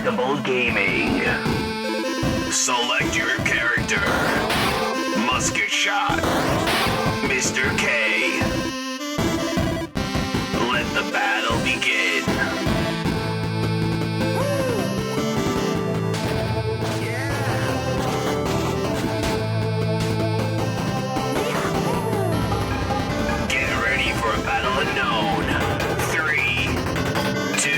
Indestructible Gaming. Select your character. Musketshot. Mr. K. Let the battle begin. Get ready for a battle unknown. 3, 2,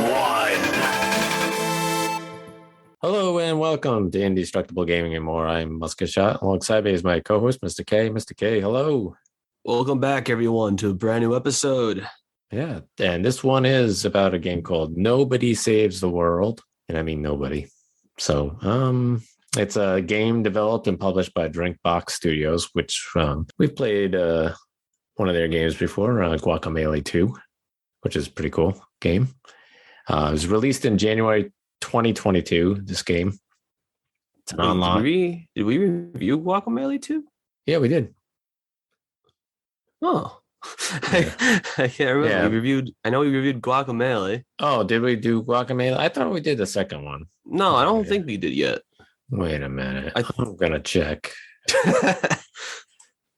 1. Hello and welcome to Indestructible Gaming and More. I'm Musketshot. Alongside me is my co-host, Mr. K. Mr. K, hello. Welcome back, everyone, to a brand new episode. Yeah, and this one is about a game called Nobody Saves the World, and I mean nobody. So, it's a game developed and published by Drinkbox Studios, which we've played one of their games before, Guacamelee 2, which is a pretty cool game. It was released in January 2022, this game. It's an online. Did we review Guacamelee 2? Yeah, we did. Oh. Yeah. I can't remember. Yeah. I know we reviewed Guacamelee. Oh, did we do Guacamelee? I thought we did the second one. No, I don't think we did yet. Wait a minute. I'm going to check.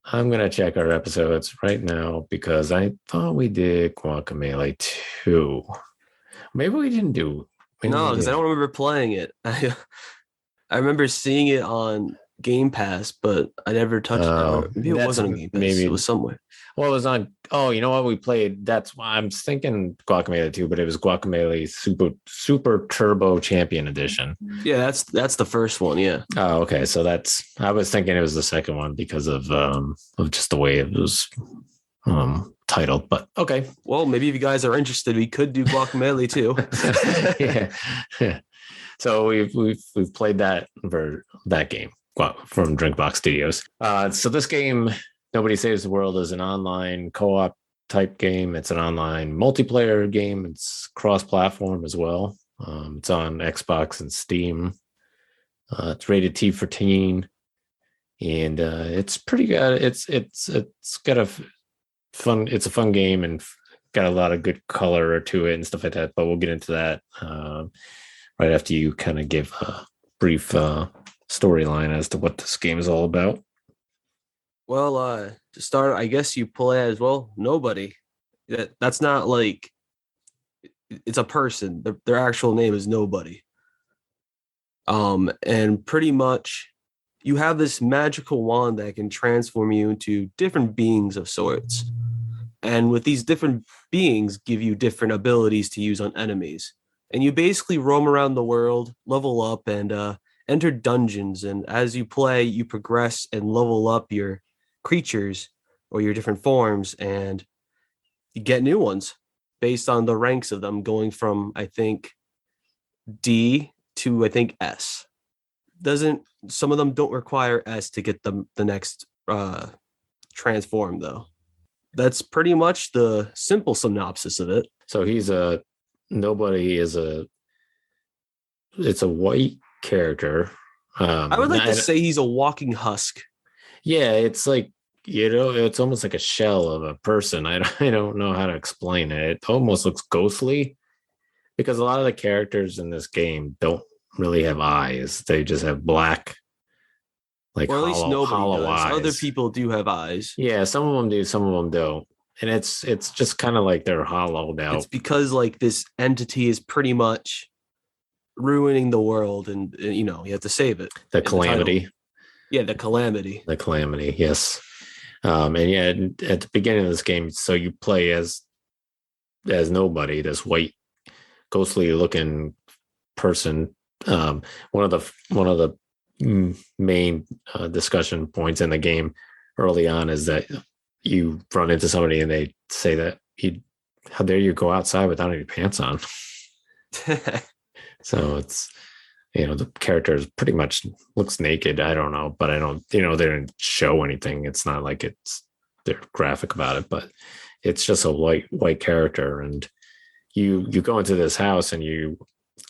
I'm going to check our episodes right now because I thought we did Guacamelee 2. Maybe we didn't do. No, because I don't remember playing it. I remember seeing it on Game Pass, but I never touched it. Maybe it wasn't on Game Pass. Maybe it was somewhere. Well, it was on. Oh, you know what? We played. That's why I'm thinking Guacamelee 2, but it was Guacamelee Super Turbo Champion Edition. Yeah, that's the first one. Yeah. Oh, okay. So I was thinking it was the second one because of just the way it was titled. But okay. Well, maybe if you guys are interested, we could do Guacamelee too. Yeah. So we've played that game from Drinkbox Studios. So this game, Nobody Saves the World, is an online co-op type game. It's an online multiplayer game. It's cross-platform as well. It's on Xbox and Steam. It's rated T for teen, and it's pretty good. It's got a fun. It's a fun game and got a lot of good color to it and stuff like that. But we'll get into that right after you kind of give a brief storyline as to what this game is all about. Well, to start, I guess you play as well. Nobody. That's not like it's a person. Their actual name is Nobody. And pretty much you have this magical wand that can transform you into different beings of sorts. And with these different beings give you different abilities to use on enemies. And you basically roam around the world, level up, and enter dungeons. And as you play, you progress and level up your creatures or your different forms, and you get new ones based on the ranks of them, going from I think D to I think S. Some of them don't require S to get the next transform though. That's pretty much the simple synopsis of it. So it's a white character. I would like to say he's a walking husk. Yeah, it's like, it's almost like a shell of a person. I don't know how to explain it. It almost looks ghostly because a lot of the characters in this game don't really have eyes. They just have black, like, or at least nobody does. eyes. Other people do have eyes. Yeah, some of them do, some of them don't. And it's just kind of like they're hollowed out. It's because like this entity is pretty much ruining the world, and you have to save it. The Calamity. Yeah, the Calamity. The Calamity, yes. And yeah, at the beginning of this game, so you play as Nobody, this white, ghostly looking person. One of the main discussion points in the game early on is that you run into somebody and they say that how dare you go outside without any pants on. So it's, the character pretty much looks naked. I don't know, but I don't, they didn't show anything. It's not like they're graphic about it, but it's just a white character. And you go into this house and you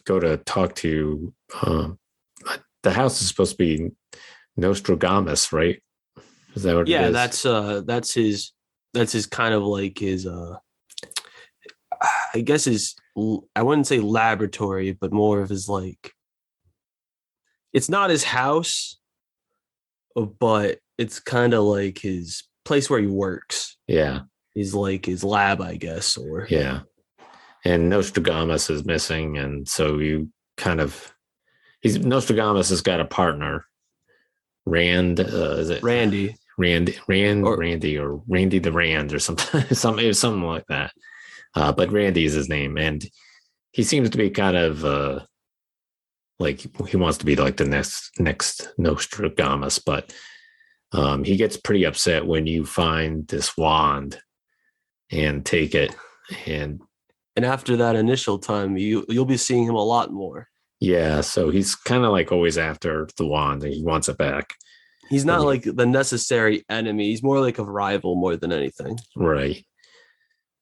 go to talk to, the house is supposed to be Nostradamus, right? Is that what it is? That's his kind of like his I guess I wouldn't say laboratory, but more of his like, it's not his house, but it's kind of like his place where he works. Yeah. He's like his lab, I guess, or Yeah. And Nostradamus is missing. And so you kind of, Nostradamus has got a partner, Rand, is it Randy. Randy or Randy the Rand or something, something like that. But Randy is his name. And he seems to be kind of like he wants to be like the next Nostradamus, but he gets pretty upset when you find this wand and take it. And after that initial time, you'll be seeing him a lot more. Yeah, so he's kind of like always after the wand and he wants it back. He's not like the necessary enemy. He's more like a rival more than anything. Right.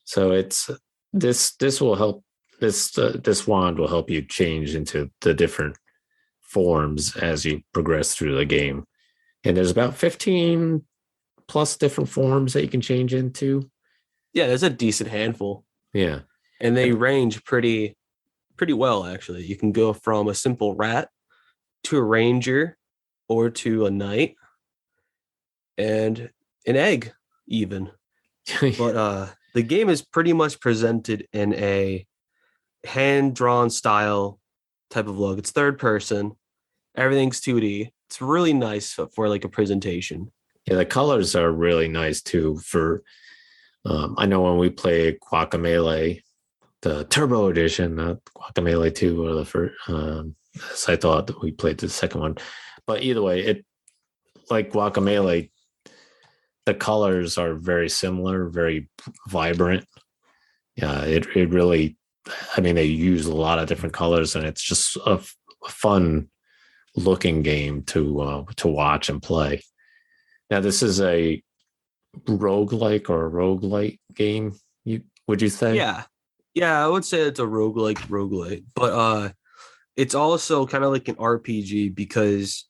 So it's this will help this wand will help you change into the different forms as you progress through the game. And there's about 15 plus different forms that you can change into. Yeah, there's a decent handful. Yeah. And they range pretty well, actually. You can go from a simple rat to a ranger or to a knight and an egg even. But the game is pretty much presented in a hand-drawn style type of look. It's third person. Everything's 2D. It's really nice for like a presentation. Yeah, the colors are really nice too. For I know when we play Guacamelee, the Turbo Edition, not Guacamelee 2 or the first, as I thought that we played the second one. But either way, it like Guacamelee, the colors are very similar, very vibrant. Yeah, it really, I mean, they use a lot of different colors, and it's just a fun looking game to watch and play. Now, this is a roguelike or a roguelite game, would you say? Yeah, I would say it's a roguelite, but it's also kind of like an RPG because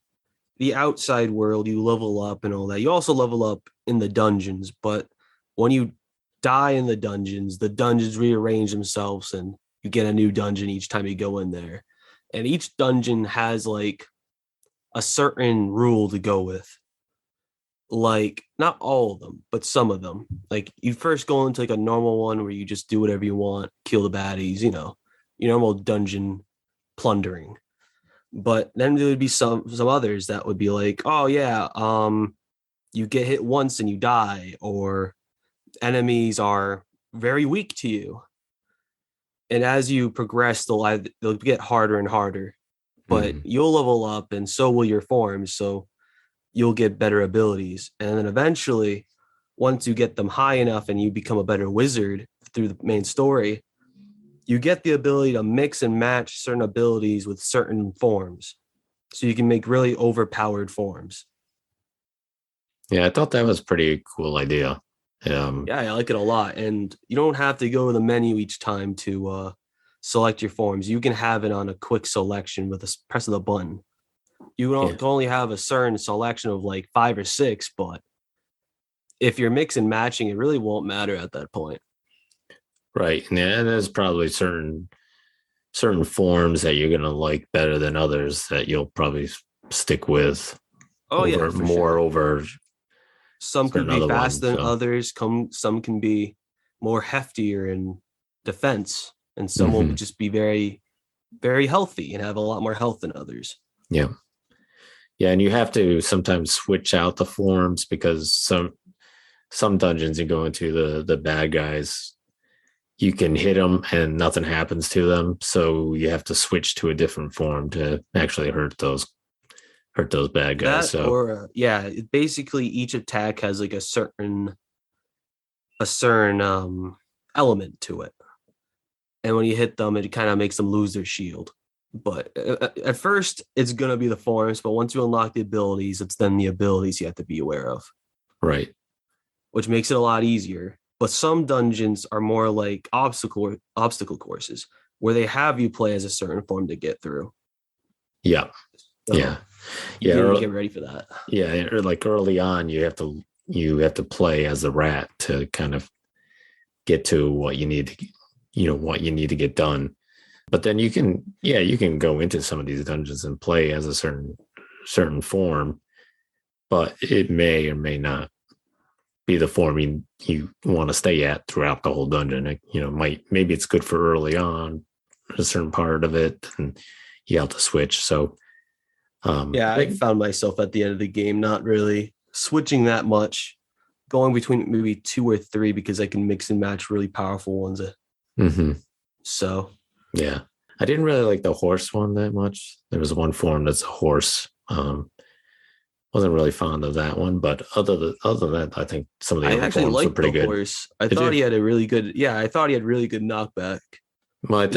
the outside world, you level up and all that. You also level up in the dungeons, but when you die in the dungeons rearrange themselves and you get a new dungeon each time you go in there. And each dungeon has like a certain rule to go with. Like, not all of them, but some of them. Like, you first go into like a normal one where you just do whatever you want, kill the baddies, you know, your normal dungeon plundering. But then there would be some others that would be like, oh yeah, you get hit once and you die, or enemies are very weak to you. And as you progress, they'll get harder and harder. But you'll level up, and so will your forms. So you'll get better abilities. And then eventually, once you get them high enough and you become a better wizard through the main story, you get the ability to mix and match certain abilities with certain forms. So you can make really overpowered forms. Yeah, I thought that was a pretty cool idea. Yeah, I like it a lot. And you don't have to go to the menu each time to select your forms. You can have it on a quick selection with a press of the button. You don't only have a certain selection of like 5 or 6, but if you're mix and matching, it really won't matter at that point. Right. And there's probably certain forms that you're going to like better than others that you'll probably stick with. Over some could be faster than others. Some can be more heftier in defense, and some will just be very, very healthy and have a lot more health than others. Yeah. Yeah, and you have to sometimes switch out the forms because some dungeons you go into, the bad guys, you can hit them and nothing happens to them, so you have to switch to a different form to actually hurt those bad guys. Basically each attack has like a certain element to it, and when you hit them, it kind of makes them lose their shield. But at first, it's going to be the forms. But once you unlock the abilities, it's then the abilities you have to be aware of. Right. Which makes it a lot easier. But some dungeons are more like obstacle courses where they have you play as a certain form to get through. Yeah. So yeah. Get ready for that. Yeah. Like early on, you have to play as a rat to kind of get to what you need what you need to get done. But then you can go into some of these dungeons and play as a certain form, but it may or may not be the form you want to stay at throughout the whole dungeon. Maybe it's good for early on a certain part of it, and you have to switch. So I found myself at the end of the game not really switching that much, going between maybe 2 or 3 because I can mix and match really powerful ones. So yeah, I didn't really like the horse one that much. There was one form that's a horse. Wasn't really fond of that one, but other than that, I think some of the other forms were pretty good. Horse. I thought he had really good knockback. Well,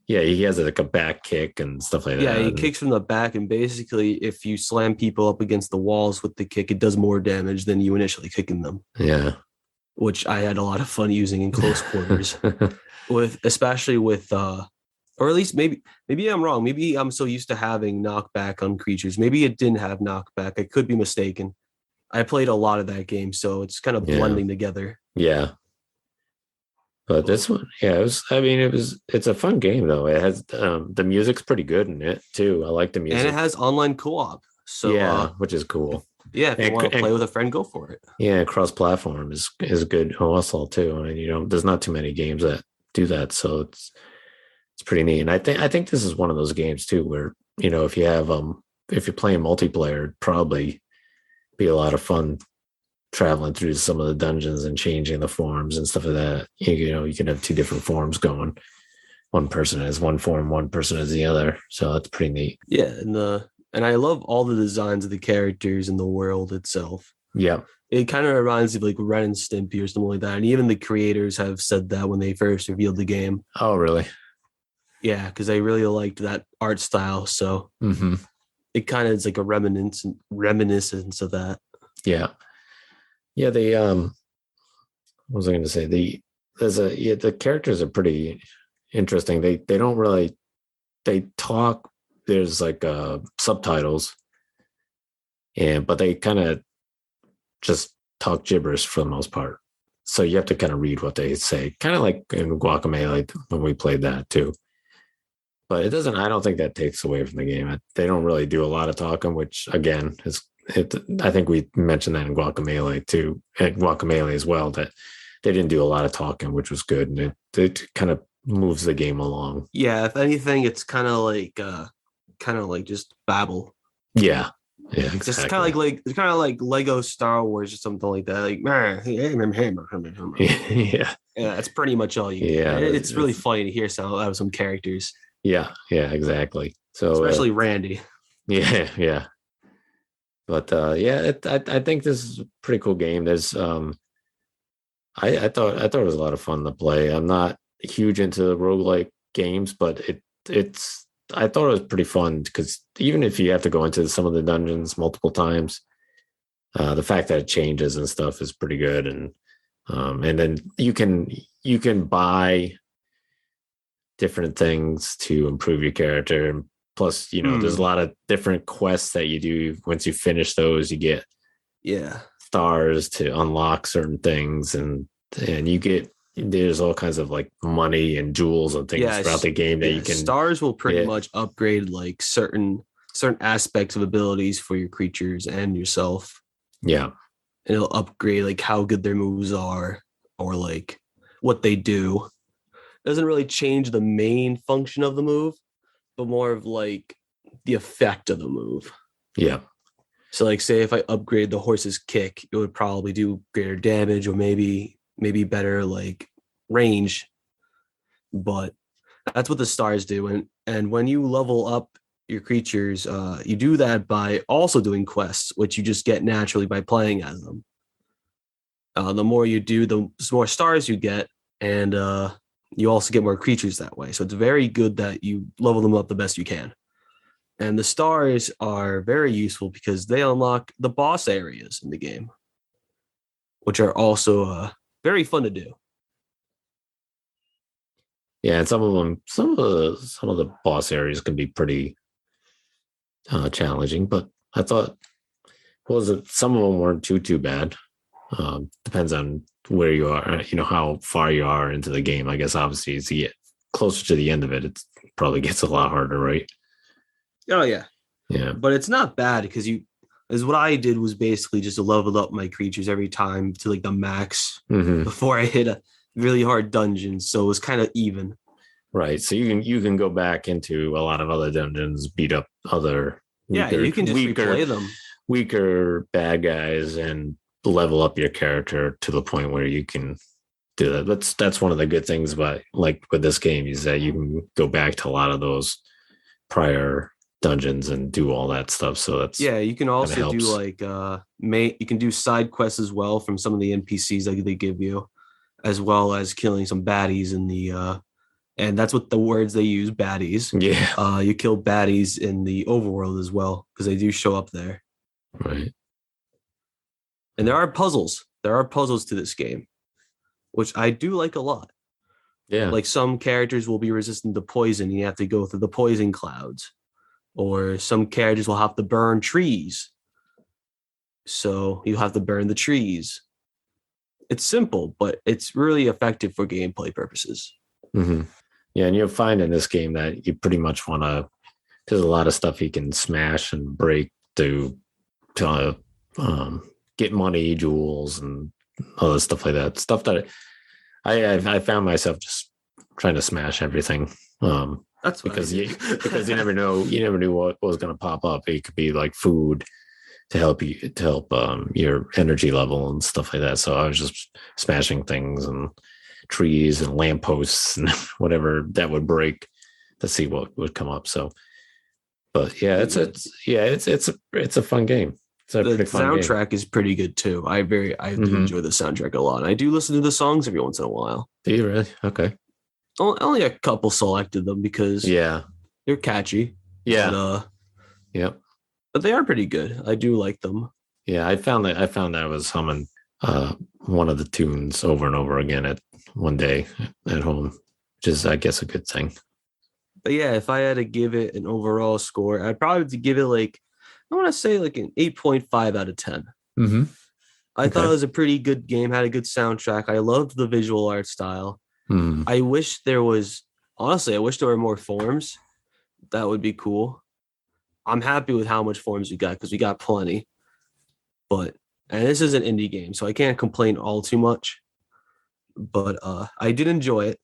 he has like a back kick and stuff like that. Yeah, he kicks from the back, and basically, if you slam people up against the walls with the kick, it does more damage than you initially kicking them. Yeah, which I had a lot of fun using in close quarters, especially with or at least maybe I'm wrong. Maybe I'm so used to having knockback on creatures. Maybe it didn't have knockback. I could be mistaken. I played a lot of that game, so it's kind of blending together. Yeah. But this one, it's a fun game though. It has the music's pretty good in it too. I like the music. And it has online co-op. So which is cool. Yeah, if you want to play with a friend, go for it. Yeah, cross-platform is good also too. And there's not too many games that do that, so it's pretty neat. And I think this is one of those games too where, if you're playing multiplayer, it'd probably be a lot of fun traveling through some of the dungeons and changing the forms and stuff like that. You can have 2 different forms going. One person has one form, one person has the other. So that's pretty neat. Yeah, and I love all the designs of the characters and the world itself. Yeah. It kind of reminds me of like Ren and Stimpy or something like that. And even the creators have said that when they first revealed the game. Oh, really? Yeah, because I really liked that art style. So it kind of is like a reminiscence of that. Yeah. Yeah, what was I going to say? The characters are pretty interesting. They don't really, they talk. There's like subtitles, but they kind of just talk gibberish for the most part. So you have to kind of read what they say, kind of like in Guacamelee when we played that too. But it doesn't. I don't think that takes away from the game. They don't really do a lot of talking, which again is. I think we mentioned that in Guacamelee too, and Guacamelee as well, that they didn't do a lot of talking, which was good, and it kind of moves the game along. Yeah, if anything, it's kind of like just babble. Yeah, exactly. It's kind of like Lego Star Wars or something like that. Like, yeah, that's pretty much all you get. Yeah, it's really funny to hear some characters. Yeah, exactly. So especially Randy. Yeah. But I think this is a pretty cool game. There's I thought it was a lot of fun to play. I'm not huge into roguelike games, but I thought it was pretty fun because even if you have to go into some of the dungeons multiple times, the fact that it changes and stuff is pretty good. And then you can buy different things to improve your character. And plus, there's a lot of different quests that you do. Once you finish those, you get stars to unlock certain things, and there's all kinds of like money and jewels and things throughout the game that you can. Stars will pretty much upgrade like certain aspects of abilities for your creatures and yourself. Yeah, and it'll upgrade like how good their moves are or like what they do. It doesn't really change the main function of the move, but more of like the effect of the move. Yeah. So like say if I upgrade the horse's kick, it would probably do greater damage or maybe better like range. But that's what the stars do. And when you level up your creatures, you do that by also doing quests, which you just get naturally by playing as them. The more you do, the more stars you get, and you also get more creatures that way. So it's very good that you level them up the best you can. And the stars are very useful because they unlock the boss areas in the game, which are also very fun to do. Yeah, and some of the boss areas can be pretty challenging, but I thought some of them weren't too bad. Depends on where you are, how far you are into the game. I guess obviously as you get closer to the end of it, it probably gets a lot harder, right? Oh yeah. Yeah. But it's not bad because what I did was basically just level up my creatures every time to like the max before I hit a really hard dungeon. So it was kind of even. Right. So you can go back into a lot of other dungeons, beat up other you can just replay them. Weaker bad guys and level up your character to the point where you can do that. That's one of the good things about like with this game is that you can go back to a lot of those prior dungeons and do all that stuff. So that's you can also do like you can do side quests as well from some of the NPCs that they give you, as well as killing some baddies in the and that's what the words they use, baddies. Yeah. You kill baddies in the overworld as well because they do show up there. Right. And there are puzzles. There are puzzles to this game, which I do like a lot. Yeah. Like some characters will be resistant to poison. You have to go through the poison clouds. Or some characters will have to burn trees. So you have to burn the trees. It's simple, but it's really effective for gameplay purposes. Mm-hmm. Yeah, and you'll find in this game that you pretty much want to. There's a lot of stuff you can smash and break to get money, jewels, and other stuff like that. Stuff that I found myself just trying to smash everything. That's because you never knew what was going to pop up. It could be like food to help your energy level and stuff like that. So I was just smashing things and trees and lampposts and whatever that would break to see what would come up. So, but yeah, it's a fun game. The soundtrack is pretty good too. I do enjoy the soundtrack a lot. And I do listen to the songs every once in a while. Do you really? Okay. Only a couple selected them because they're catchy. Yeah. But they are pretty good. I do like them. Yeah, I found that I was humming one of the tunes over and over again at one day at home, which is I guess a good thing. But yeah, if I had to give it an overall score, I'd probably give it like I want to say like an 8.5 out of 10. Mm-hmm. I thought it was a pretty good game, had a good soundtrack. I loved the visual art style. I wish there were more forms. That would be cool. I'm happy with how much forms we got because we got plenty. And this is an indie game, so I can't complain all too much. But I did enjoy it.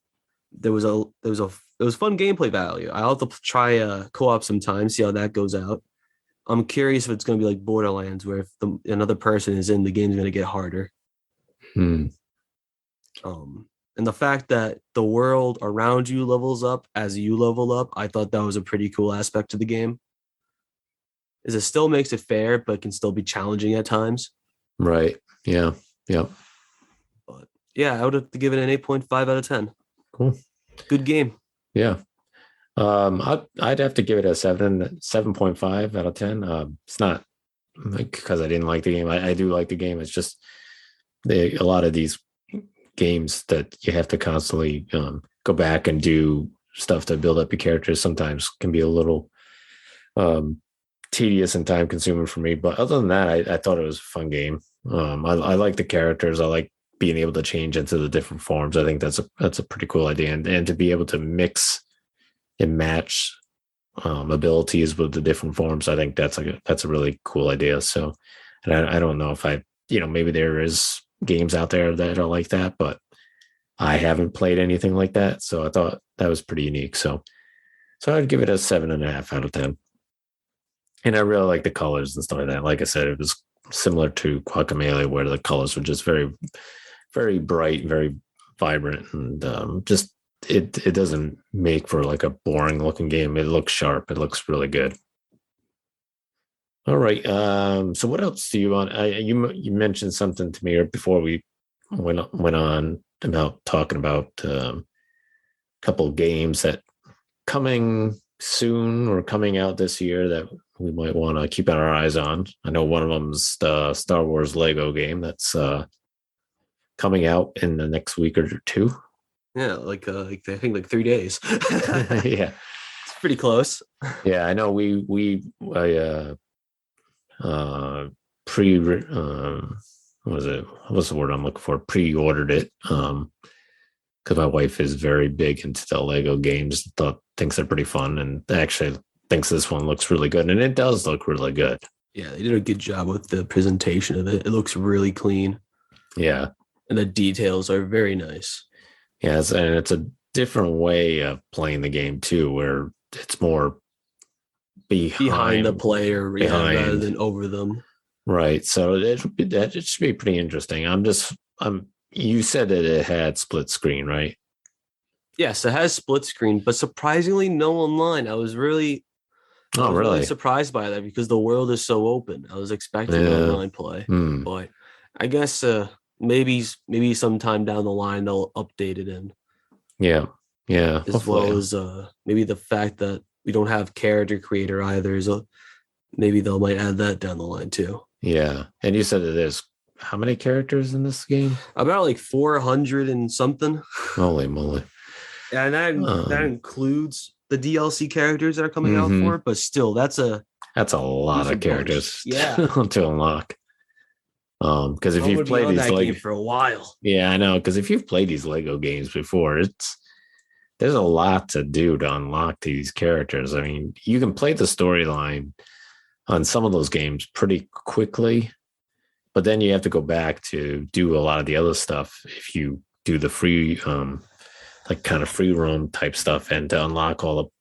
There was fun gameplay value. I'll have to try co-op sometime, see how that goes out. I'm curious if it's going to be like Borderlands, where if another person is in, the game's going to get harder. And the fact that the world around you levels up as you level up, I thought that was a pretty cool aspect to the game. It still makes it fair, but can still be challenging at times. Right. Yeah. Yep. But yeah, I would have to give it an 8.5 out of 10. Cool. Good game. Yeah. I'd have to give it a 7.5 out of 10. It's not because I didn't like the game. I do like the game. It's just a lot of these games that you have to constantly go back and do stuff to build up your characters sometimes can be a little tedious and time consuming for me. But other than that, I thought it was a fun game. I like the characters. I like being able to change into the different forms. I think that's a pretty cool idea. And to be able to mix and match abilities with the different forms, I think that's a really cool idea. So, and I don't know if maybe there is games out there that are like that, but I haven't played anything like that. So I thought that was pretty unique. So I'd give it a 7.5 out of 10. And I really like the colors and stuff like that. Like I said, it was similar to Guacamelee, where the colors were just very, very bright, very vibrant, and just it doesn't make for like a boring looking game. It looks sharp. It looks really good. All right. So what else do you want? You mentioned something to me before we went on about talking about a couple of games that coming soon or coming out this year that we might want to keep our eyes on. I know one of them's the Star Wars Lego game that's coming out in the next week or two. Yeah, I think like 3 days. Yeah, it's pretty close. Yeah, I know. what was it? What's the word I'm looking for? Pre-ordered it. Because my wife is very big into the Lego games, thinks they're pretty fun, and actually thinks this one looks really good, and it does look really good. Yeah, they did a good job with the presentation of it. It looks really clean. Yeah, and the details are very nice. Yes, and it's a different way of playing the game too, where it's more behind the player rather than over them. Right. So it should be pretty interesting. You said that it had split screen, right? Yes, it has split screen, but surprisingly no online. I was really surprised by that because the world is so open. I was expecting online play, but I guess maybe sometime down the line they'll update it in. Yeah. As hopefully. Well as maybe the fact that we don't have character creator either is maybe they might add that down the line too. Yeah. And you said that there's how many characters in this game? About like 400 and something. Holy moly. And that includes the DLC characters that are coming out for it, but still that's a lot of characters to unlock. Because if you've played these game for a while. Yeah, I know. Because if you've played these Lego games before, there's a lot to do to unlock these characters. I mean, you can play the storyline on some of those games pretty quickly, but then you have to go back to do a lot of the other stuff if you do the free, like kind of free roam type stuff, and to unlock all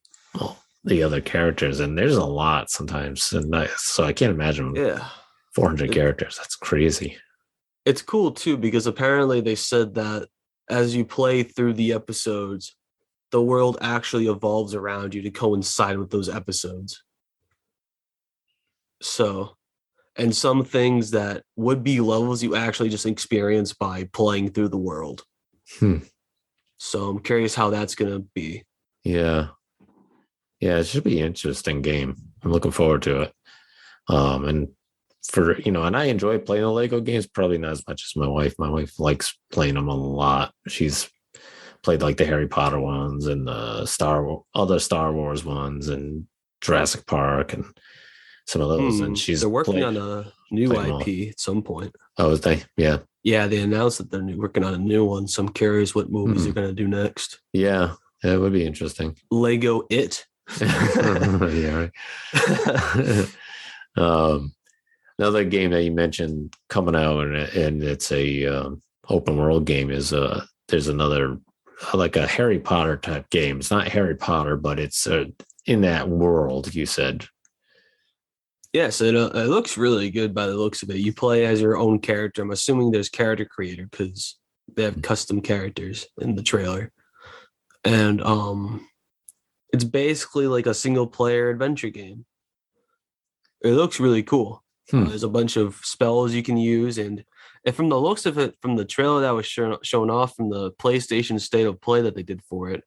the other characters. And there's a lot sometimes, and so I can't imagine. 400 characters. That's crazy. It's cool too because apparently they said that as you play through the episodes, the world actually evolves around you to coincide with those episodes. So, and some things that would be levels you actually just experience by playing through the world. So I'm curious how that's going to be. Yeah. Yeah, it should be an interesting game. I'm looking forward to it. And and I enjoy playing the Lego games, probably not as much as my wife. My wife likes playing them a lot. She's played like the Harry Potter ones and the other Star Wars ones and Jurassic Park and some of those. And they're working on a new IP at some point. Oh, is they? Yeah. Yeah, they announced that they're working on a new one. So I'm curious what movies they're going to do next. Yeah, it would be interesting. Lego It. Yeah, right. Another game that you mentioned coming out, and it's a open world game, is there's another like a Harry Potter type game. It's not Harry Potter, but it's in that world, you said. Yes, it looks really good by the looks of it. You play as your own character. I'm assuming there's character creator because they have custom characters in the trailer. And it's basically like a single player adventure game. It looks really cool. There's a bunch of spells you can use, and from the looks of it, from the trailer that was shown off from the PlayStation State of Play that they did for it,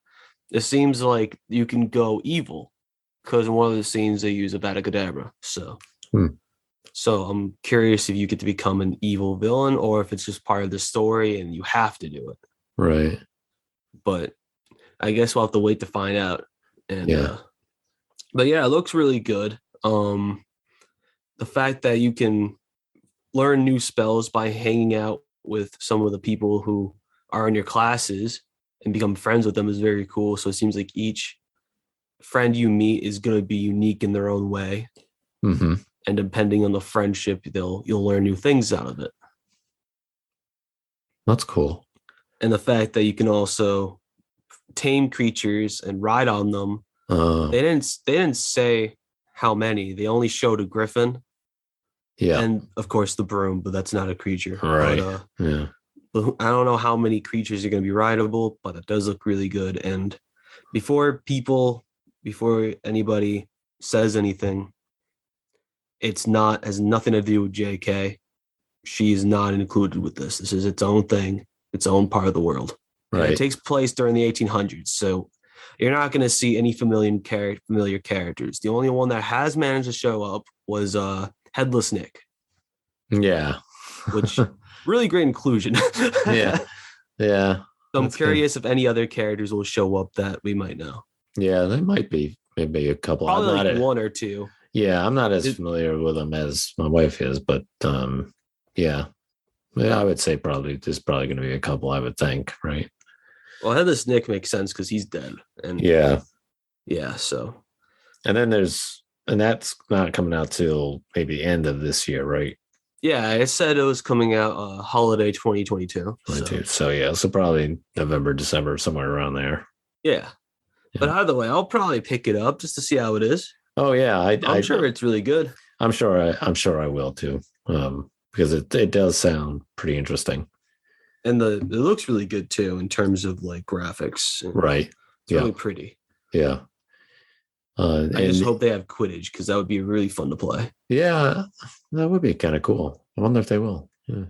it seems like you can go evil because in one of the scenes they use a Vada. So I'm curious if you get to become an evil villain or if it's just part of the story and you have to do it. Right. But I guess we'll have to wait to find out. And but yeah, it looks really good. The fact that you can learn new spells by hanging out with some of the people who are in your classes and become friends with them is very cool. So it seems like each friend you meet is going to be unique in their own way. And depending on the friendship, you'll learn new things out of it. That's cool. And the fact that you can also tame creatures and ride on them. They didn't say how many. They only showed a griffin. Yeah. And of course the broom, but that's not a creature. Right. But, I don't know how many creatures are going to be rideable, but it does look really good. And before anybody says anything, has nothing to do with JK. She's not included with this. This is its own thing, its own part of the world. Right. And it takes place during the 1800s. So you're not going to see any familiar characters. The only one that has managed to show up was Headless Nick. Yeah. Which really great inclusion. Yeah. So I'm curious if any other characters will show up that we might know. Yeah, there might be maybe a couple. Probably one or two. Yeah, I'm not as familiar with them as my wife is, but yeah, Yeah, I would say there's probably going to be a couple. I would think, right? Well, Headless Nick makes sense because he's dead, and Yeah, so and then and that's not coming out till maybe end of this year, right? yeah, it said it was coming out holiday 2022. 22. So yeah, so probably November, December, somewhere around there. Yeah. But either way, I'll probably pick it up just to see how it is. Oh yeah, I'm sure it's really good. I'm sure I will too. Because it does sound pretty interesting. And it looks really good too in terms of like graphics. Right. It's really pretty. Yeah. I just hope they have Quidditch because that would be really fun to play. Yeah, that would be kind of cool. I wonder if they will. Yeah.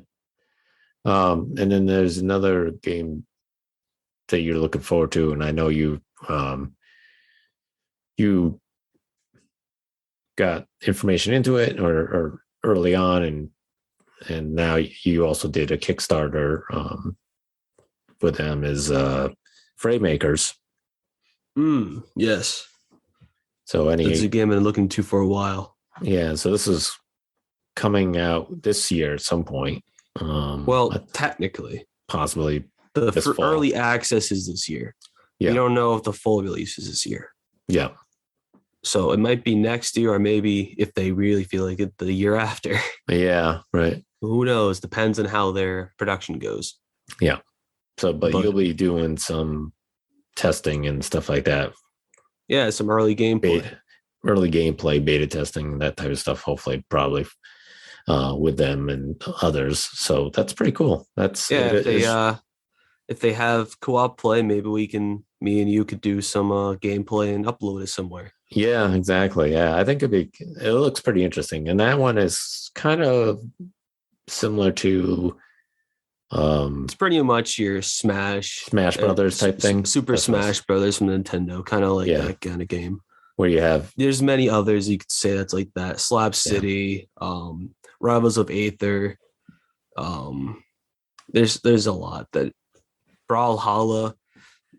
And then there's another game that you're looking forward to, and I know you got information into it or early on, and now you also did a Kickstarter with them is Frame Makers. Yes. So it's a game I've been looking to for a while. Yeah, so this is coming out this year at some point. Well, technically, possibly the early access is this year. Yeah. We don't know if the full release is this year. Yeah. So it might be next year, or maybe if they really feel like it, the year after. Yeah, right. Who knows? Depends on how their production goes. Yeah. So, but you'll be doing some testing and stuff like that. Yeah, some early gameplay. Beta testing, that type of stuff, hopefully, probably with them and others. So that's pretty cool. That's if they have co-op play, maybe me and you could do some gameplay and upload it somewhere. Yeah, exactly. Yeah, I think it looks pretty interesting. And that one is kind of similar to it's pretty much your Smash Brothers type thing. Super Smash Brothers from Nintendo, kind of like that kind of game. Where you have there's many others you could say that's like that. Slab City, Rivals of Aether. There's a lot that Brawlhalla.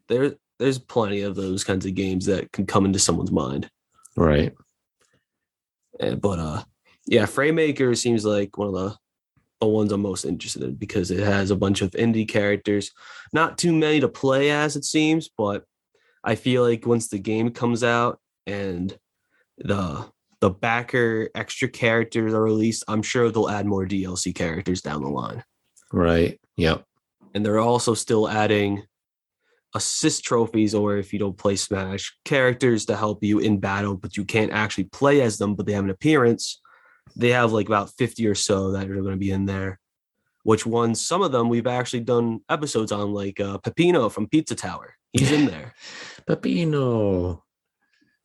There's plenty of those kinds of games that can come into someone's mind. Right. But Frame seems like one of the ones I'm most interested in because it has a bunch of indie characters. Not too many to play as it seems, but I feel like once the game comes out and the backer extra characters are released, I'm sure they'll add more DLC characters down the line. Right. Yep. And they're also still adding assist trophies, or if you don't play Smash, characters to help you in battle, but you can't actually play as them, but they have an appearance. They have like about 50 or so that are going to be in there, which ones, some of them we've actually done episodes on, like Peppino from Pizza Tower. He's in there. Peppino.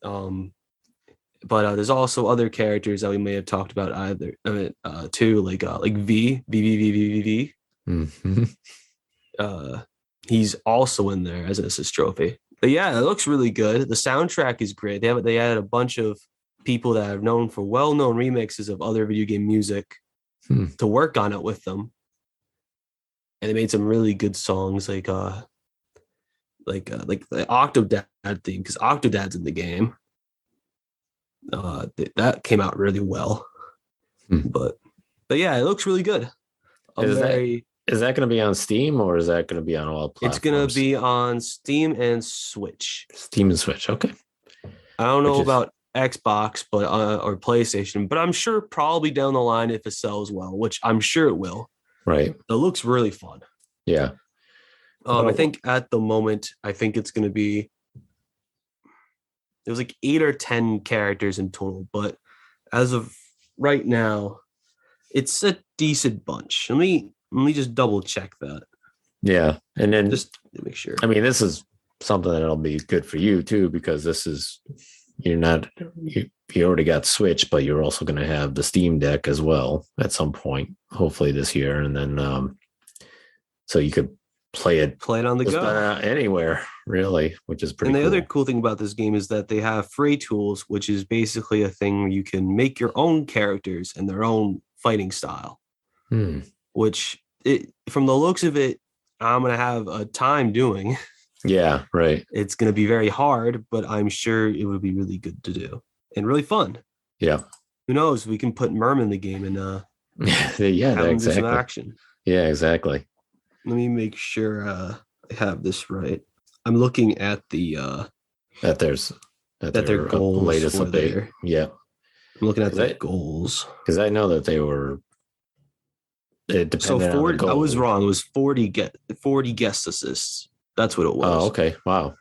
But there's also other characters that we may have talked about too, like V. Mm-hmm. He's also in there as an assist trophy. But yeah, it looks really good. The soundtrack is great. They added a bunch of people that are known for well-known remixes of other video game music to work on it with them, and they made some really good songs, like the Octodad theme, because Octodad's in the game. That came out really well. But yeah, it looks really good. Is that going to be on Steam, or is that going to be on all platforms? It's going to be on Steam and Switch. Steam and Switch, okay. I don't know about Xbox, but or PlayStation, but I'm sure probably down the line if it sells well, which I'm sure it will. Right. It looks really fun. Yeah. I think at the moment, it's going to be, there's like 8 or 10 characters in total, but as of right now, it's a decent bunch. Let me just double check that. Yeah. And then just to make sure. I mean, this is something that'll be good for you too, because this is, you already got Switch, but you're also going to have the Steam Deck as well at some point, hopefully this year. And then, so you could play it on the go anywhere, really, which is pretty cool. And the other cool thing about this game is that they have free tools, which is basically a thing where you can make your own characters and their own fighting style, which from the looks of it, I'm going to have a time doing. Yeah, right. It's going to be very hard, but I'm sure it would be really good to do and really fun. Yeah. Who knows? We can put Merm in the game and yeah, have him exactly. do some action. Yeah, exactly. Let me make sure I have this right. I'm looking at the That there's that their their goals latest for update. their. Yeah, I'm looking at because their goals. I know that they were it So depended on the 40, I was goal. wrong. It was 40 guest assists. That's what it was. Oh, okay. Wow,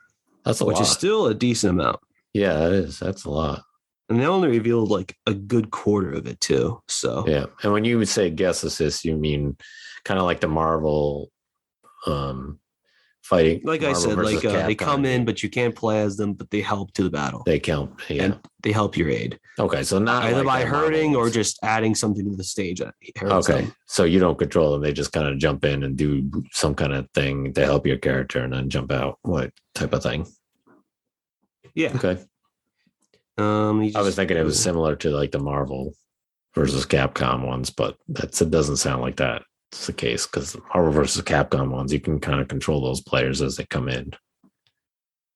that's a Which lot. is still a decent amount. Yeah, that is. That's a lot. And they only revealed like a good quarter of it too. So Yeah, and when you would say guest assist, you mean kind of like the Marvel um fighting, like I Marvel said, versus like they come Capcom in, game. but you can't play as them, but they help to the battle. They count. Yeah. And they help your aid. Okay, so not either like by that Marvel hurting or ones. just adding something to the stage that hurts Okay, them. so you don't control them; they just kind of jump in and do some kind of thing to help your character, and then jump out. What type of thing? Yeah. Okay. I was thinking it was similar to like the Marvel versus Capcom ones, but it doesn't sound like that's the case because Marvel versus Capcom ones, you can kind of control those players as they come in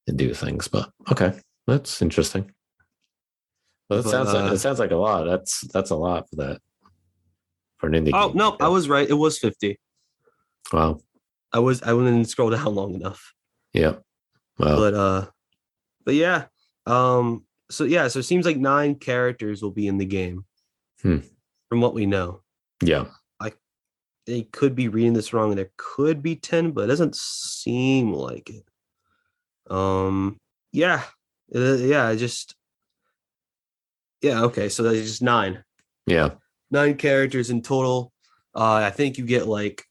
and do things. But okay, that's interesting. Well, it sounds like a lot. That's a lot for that for an indie game. Oh no, I was right. It was 50. Wow. I didn't scroll down long enough. Yeah. Well. But yeah. So it seems like 9 characters will be in the game. From what we know. Yeah. They could be reading this wrong and there could be 10, but it doesn't seem like it. Okay, so that's just 9. Yeah. 9 characters in total. I think you get like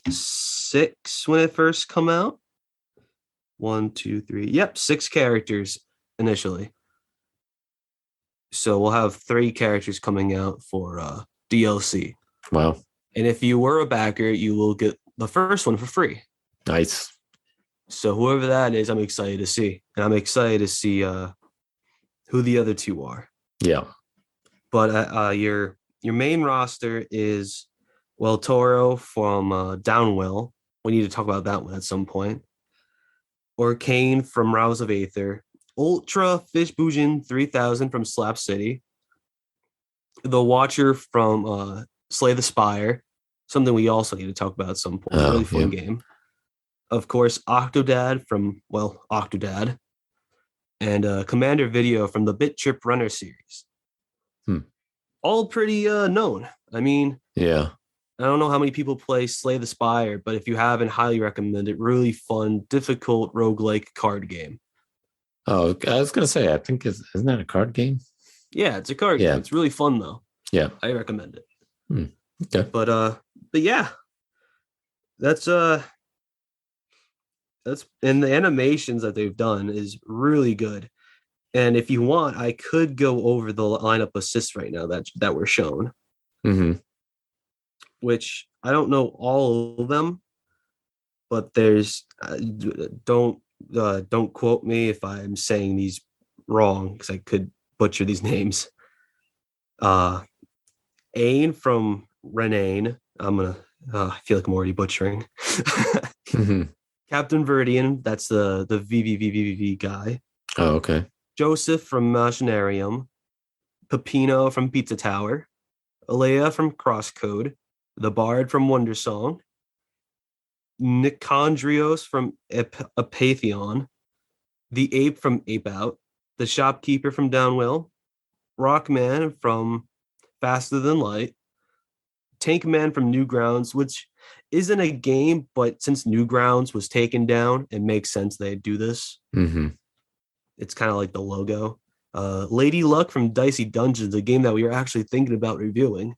6 when it first come out. 1, 2, 3. Yep, 6 characters initially. So we'll have 3 characters coming out for DLC. Wow. And if you were a backer, you will get the first one for free. Nice. So whoever that is, I'm excited to see. And I'm excited to see who the other 2 are. Yeah. But your main roster is Toro from Downwell. We need to talk about that one at some point. Orcane from Rouse of Aether. Ultra Fish Bujin 3000 from Slap City. The Watcher from Slay the Spire. Something we also need to talk about at some point. Really fun game. Of course, Octodad from, Octodad. And Commander Video from the Bit Trip Runner series. All pretty known. I mean, yeah. I don't know how many people play Slay the Spire, but if you haven't, highly recommend it. Really fun, difficult roguelike card game. Oh, I was gonna say, I think isn't that a card game? Yeah, it's a card game. It's really fun though. Yeah, I recommend it. Okay, but yeah, that's and the animations that they've done is really good. And if you want, I could go over the lineup assists right now that were shown. Which I don't know all of them, but there's don't quote me if I'm saying these wrong because I could butcher these names. Ain from Renane. I feel like I'm already butchering. Captain Verdian, that's the VVVVV guy. Oh, okay. Joseph from Machinarium. Peppino from Pizza Tower. Alea from Crosscode. The Bard from Wondersong. Nicandrios from Apatheon. The Ape from Ape Out. The Shopkeeper from Downwell. Rockman from Faster Than Light. Tankman from Newgrounds, which isn't a game, but since Newgrounds was taken down, it makes sense they do this. It's kind of like the logo. Lady Luck from Dicey Dungeons, a game that we were actually thinking about reviewing.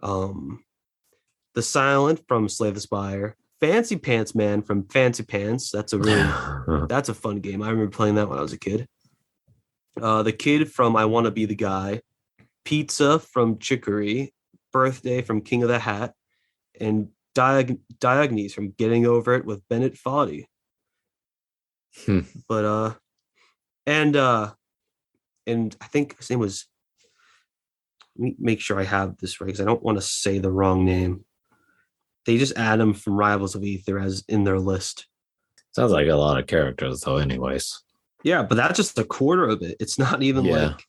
The Silent from Slay the Spire. Fancy Pants Man from Fancy Pants. That's a fun game. I remember playing that when I was a kid. The Kid from I Want to Be the Guy. Pizza from Chicory. Birthday from King of the Hat. And Diogenes from Getting Over It with Bennett Foddy. But and I think his name was, let me make sure I have this right because I don't want to say the wrong name. They just add him from Rivals of Aether as in their list. Sounds like a lot of characters though, anyways. Yeah, but that's just a quarter of it. It's not even like,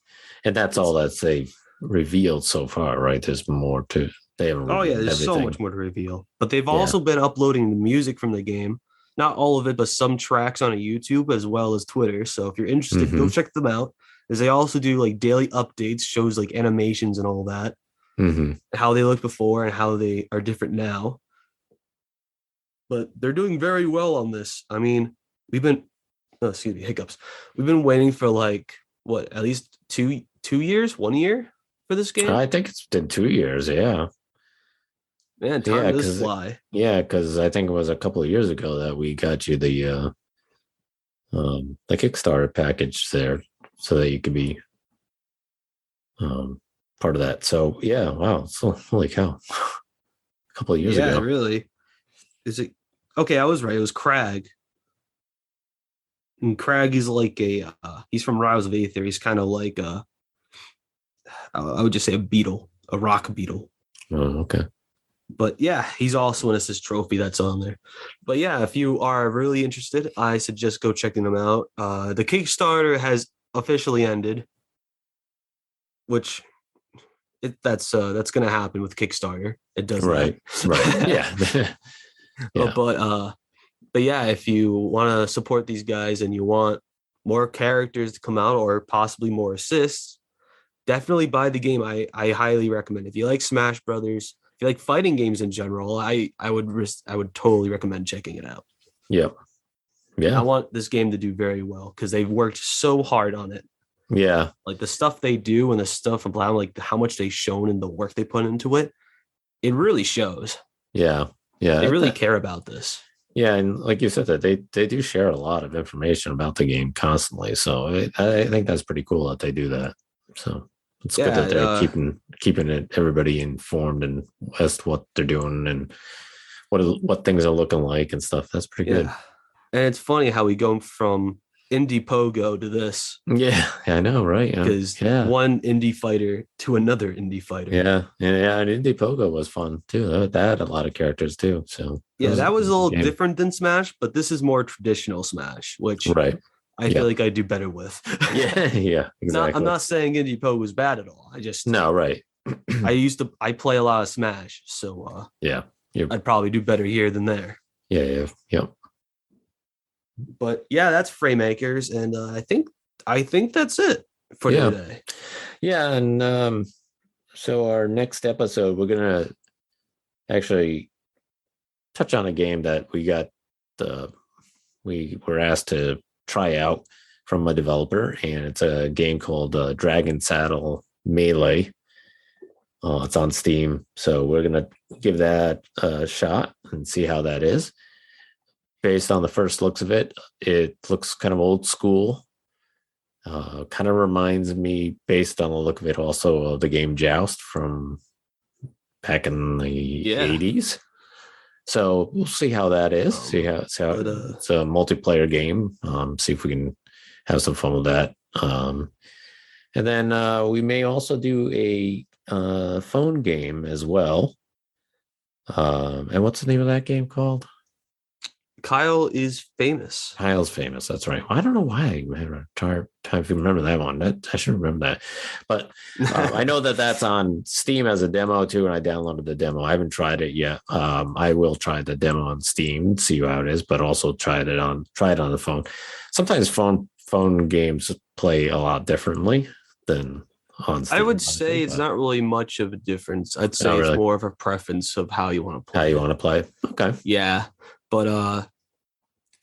and that's all that they've revealed so far, right? There's more to They haven't Oh yeah, revealed there's so everything. much more to reveal. But they've Yeah. also been uploading the music from the game. Not all of it, but some tracks on YouTube as well as Twitter. So if you're interested, go Mhm. check them out. As they also do like daily updates, shows like animations and all that, Hmm. how they looked before and how they are different now. But they're doing very well on this. I mean, we've been excuse me, hiccups. We've been waiting for like what, at least 2 years, 1 year for this game. I think it's been 2 years. Yeah. Man, time Yeah, does fly. because I think it was a couple of years ago that we got you the Kickstarter package there, so that you could be part of that. So yeah, wow, so holy cow, a couple of years Yeah, ago. really. Is it okay? I was right. It was Crag. And Crag is like he's from Rise of Aether. He's kind of like I would just say a beetle, a rock beetle. Oh, okay. But yeah, he's also an assist trophy that's on there. But yeah, if you are really interested, I suggest go checking them out. The Kickstarter has officially ended, which that's going to happen with Kickstarter. It does Right. that. Right. Yeah. Yeah. But yeah, if you want to support these guys and you want more characters to come out or possibly more assists, definitely buy the game. I highly recommend. If you like Smash Brothers, if you like fighting games in general, I would totally recommend checking it out. Yep. Yeah. I want this game to do very well because they've worked so hard on it. Yeah. Like the stuff they do and the stuff about like how much they've shown and the work they put into it, it really shows. Yeah. Yeah. They really care about this. Yeah, and like you said, that they do share a lot of information about the game constantly. So I think that's pretty cool that they do that. So it's good that they're keeping everybody informed and as to what they're doing and what things are looking like and stuff. That's pretty good. And it's funny how we go from indie pogo to this. Yeah, I know, right? Because one indie fighter to another indie fighter. Yeah, and Indie Pogo was fun too. That had a lot of characters too. So that was a little different than Smash, but this is more traditional Smash, which I feel like I do better with. Yeah, exactly. I'm not saying Indie Pogo was bad at all. I just right. I play a lot of Smash, so I'd probably do better here than there. Yeah. But yeah, that's Framemakers, and I think that's it for today. Yeah, and so our next episode, we're gonna actually touch on a game that we were asked to try out from a developer, and it's a game called Dragon Saddle Melee. It's on Steam, so we're gonna give that a shot and see how that is. Based on the first looks of it, it looks kind of old school. Kind of reminds me, based on the look of it, also of the game Joust from back in the 80s. So we'll see how that is. See how it's a multiplayer game. See if we can have some fun with that. And then we may also do a phone game as well. And what's the name of that game called? Kyle is Famous. Kyle's Famous. That's right. I don't know why I had a hard time to remember that one. I should remember that. But I know that's on Steam as a demo too, and I downloaded the demo. I haven't tried it yet. I will try the demo on Steam, see how it is, but also try it on the phone. Sometimes phone games play a lot differently than on Steam. I would say it's not really much of a difference. I'd say it's more of a preference of how you want to play. How you want to play it. Okay. Yeah. But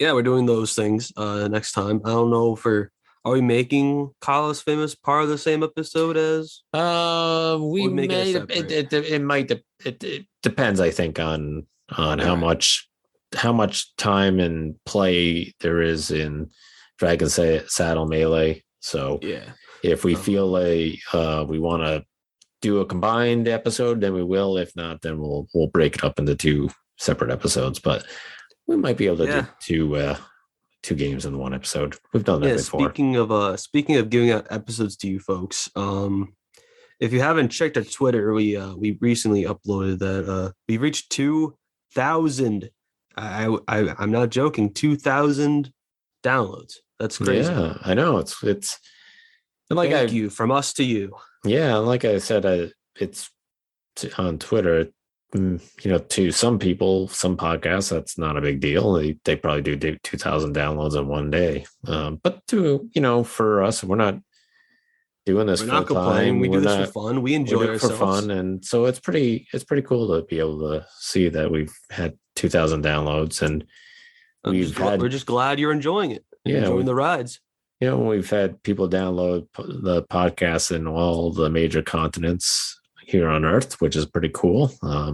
we're doing those things next time. I don't know if are we making Kyle's Famous part of the same episode as? We may. It depends, I think, on how much time and play there is in Dragon Saddle Melee. So if we feel like we want to do a combined episode, then we will. If not, then we'll break it up into two separate episodes. But we might be able to do two games in one episode. We've done that before. Speaking of giving out episodes to you folks, if you haven't checked our Twitter, we recently uploaded that we reached 2,000. I'm not joking. 2,000 downloads. That's crazy. Yeah, I know. It's thank you from us to you. Yeah, like I said, it's on Twitter, to some people, some podcasts, that's not a big deal. They probably do 2,000 downloads in one day. But for us, we're not doing this We're full not complaining. time. We do We're this not, for fun. We we enjoy do it for ourselves. fun, and so it's pretty cool to be able to see that we've had 2,000 downloads, and We're just glad you're enjoying it. Enjoying the rides. We've had people download the podcast in all the major continents here on Earth, which is pretty cool. A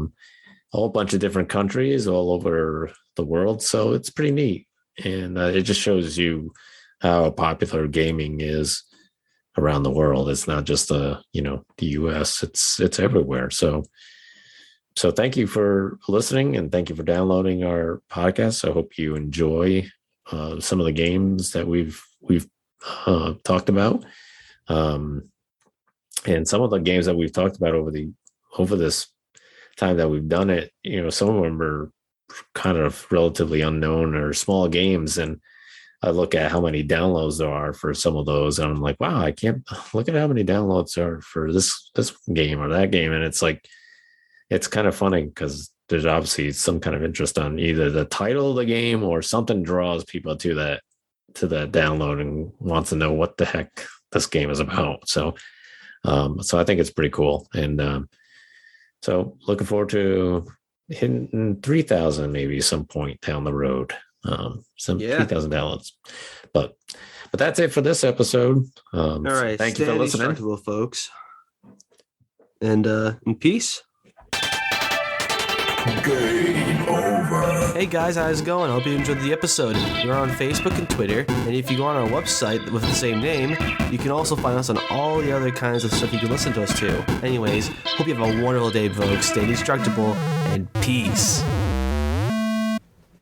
whole bunch of different countries all over the world, so it's pretty neat, and it just shows you how popular gaming is around the world. It's not just the US, it's everywhere. So thank you for listening, and thank you for downloading our podcast. I hope you enjoy some of the games that we've talked about, and some of the games that we've talked about over this time that we've done it. Some of them are kind of relatively unknown or small games, and I look at how many downloads there are for some of those, and I'm like, wow, I can't look at how many downloads are for this game or that game. And it's like, it's kind of funny because there's obviously some kind of interest on either the title of the game or something draws people to that download and wants to know what the heck this game is about. So I think it's pretty cool. And so looking forward to hitting 3,000 maybe some point down the road. 3,000 downloads, but that's it for this episode. All right, thank you for listening, folks, and in peace. Game over. Hey guys, how's it going? I hope you enjoyed the episode. We're on Facebook and Twitter, and if you go on our website with the same name, you can also find us on all the other kinds of stuff you can listen to us to. Anyways, hope you have a wonderful day, folks. Stay indestructible, and peace.